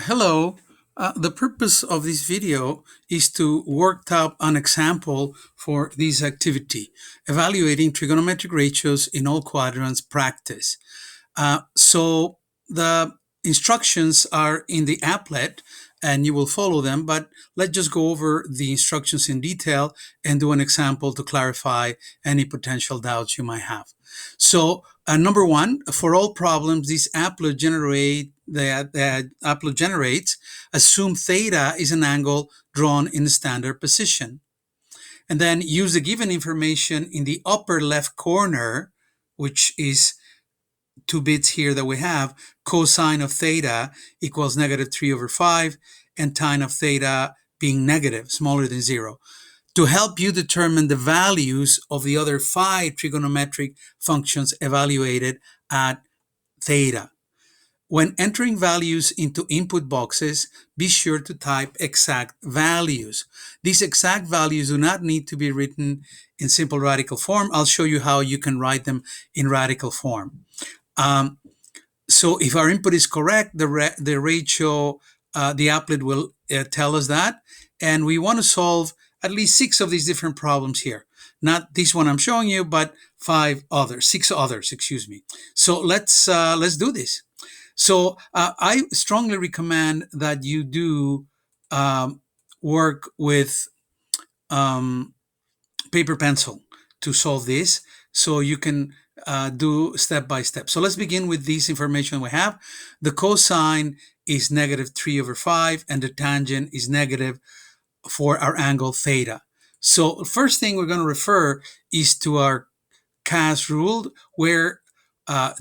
Hello. The purpose of this video is to work out an example for this activity, evaluating trigonometric ratios in all quadrants practice. So the instructions are in the applet and you will follow them, but let's just go over the instructions in detail and do an example to clarify any potential doubts you might have. So number one, for all problems, this applet generates, assume theta is an angle drawn in the standard position. And then use the given information in the upper left corner, which is 2 bits here that we have, cosine of theta equals -3/5, and tan of theta being negative, smaller than 0, to help you determine the values of the other 5 trigonometric functions evaluated at theta. When entering values into input boxes, be sure to type exact values. These exact values do not need to be written in simple radical form. I'll show you how you can write them in radical form. So if our input is correct, the ratio, the applet will tell us that. And we want to solve at least 6 of these different problems here. Not this one I'm showing you, but 6 others, excuse me. So let's do this. So I strongly recommend that you do work with paper pencil to solve this, so you can do step by step. So let's begin with this information we have. The cosine is -3/5 and the tangent is negative for our angle theta. So first thing we're going to refer is to our CAS rule, where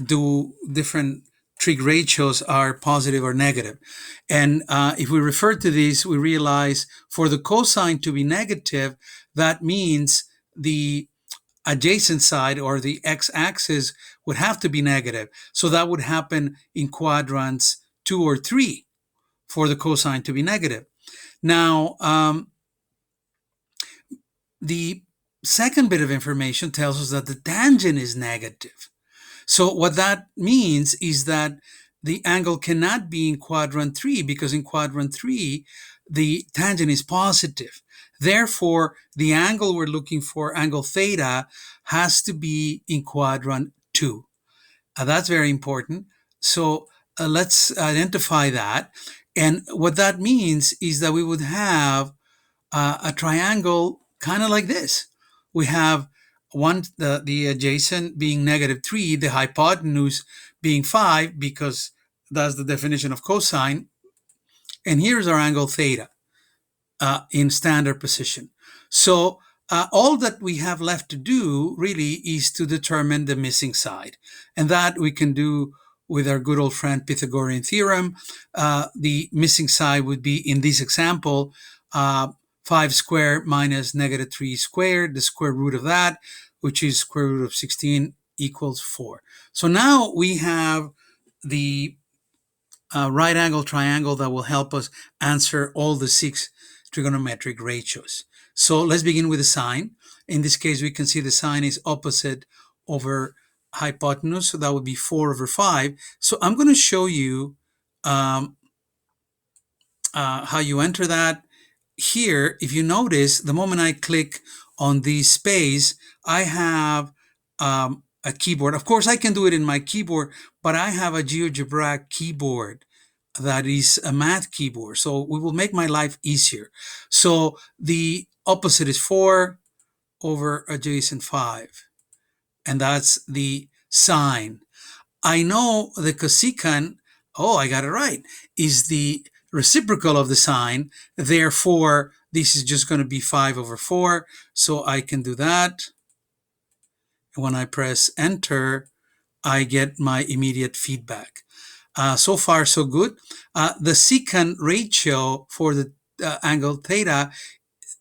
do different trig ratios are positive or negative. And if we refer to this, we realize for the cosine to be negative, that means the adjacent side, or the x-axis, would have to be negative. So that would happen in quadrants 2 or 3 for the cosine to be negative. Now, the second bit of information tells us that the tangent is negative. So what that means is that the angle cannot be in quadrant 3, because in quadrant 3, the tangent is positive. Therefore, the angle we're looking for, angle theta, has to be in quadrant 2. That's very important. So let's identify that. And what that means is that we would have a triangle kind of like this. We have the adjacent being -3, the hypotenuse being 5, because that's the definition of cosine. And here's our angle theta in standard position. So all that we have left to do really is to determine the missing side. And that we can do with our good old friend Pythagorean theorem. The missing side would be, in this example, 5 squared minus -3 squared, the square root of that, which is square root of 16, equals 4. So now we have the right angle triangle that will help us answer all the 6 trigonometric ratios. So let's begin with the sign. In this case, we can see the sign is opposite over hypotenuse, so that would be 4/5. So I'm going to show you how you enter that. Here, if you notice, the moment I click on this space, I have a keyboard. Of course, I can do it in my keyboard, but I have a GeoGebra keyboard that is a math keyboard. So we will make my life easier. So the opposite is 4 over adjacent 5. And that's the sine. I know the cosecant, oh, I got it right, is the reciprocal of the sine. Therefore, this is just going to be 5/4. So I can do that. And when I press enter, I get my immediate feedback. So far, so good. The secant ratio for the angle theta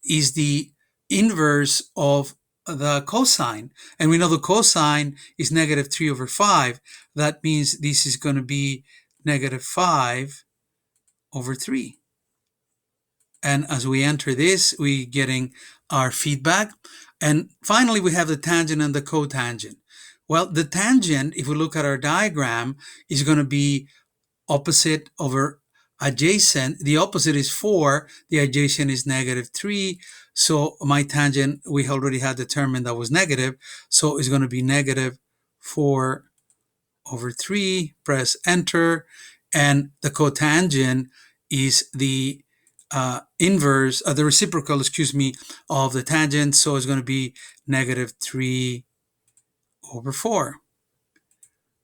is the inverse of the cosine. And we know the cosine is -3/5. That means this is going to be -5/3. And as we enter this, we're getting our feedback. And finally, we have the tangent and the cotangent. Well, the tangent, if we look at our diagram, is going to be opposite over adjacent, the opposite is 4, the adjacent is negative 3. So my tangent, we already had determined that was negative. So it's going to be negative 4 over 3. Press enter. And the cotangent is the inverse, the reciprocal, excuse me, of the tangent. So it's going to be negative 3 over 4.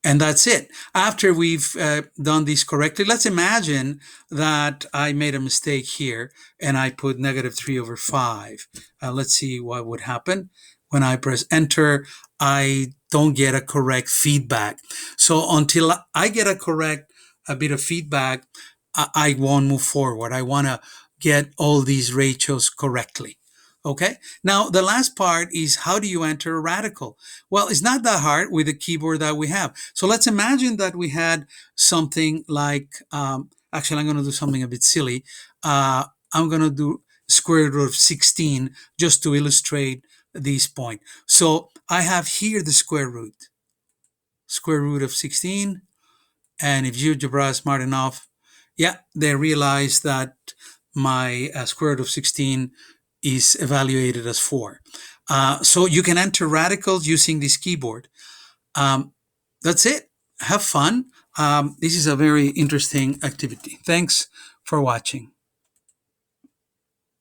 And that's it. After we've done this correctly, let's imagine that I made a mistake here and I put negative 3 over 5. Let's see what would happen. When I press enter, I don't get a correct feedback. So until I get a bit of feedback, I won't move forward. I want to get all these ratios correctly. Okay. Now, the last part is, how do you enter a radical? Well, it's not that hard with the keyboard that we have. So let's imagine that we had something like, actually, I'm going to do something a bit silly. I'm going to do square root of 16 just to illustrate this point. So I have here the square root of 16. And if GeoGebra is smart enough, yeah, they realize that my square root of 16 is evaluated as 4. So you can enter radicals using this keyboard. That's it. Have fun. This is a very interesting activity. Thanks for watching.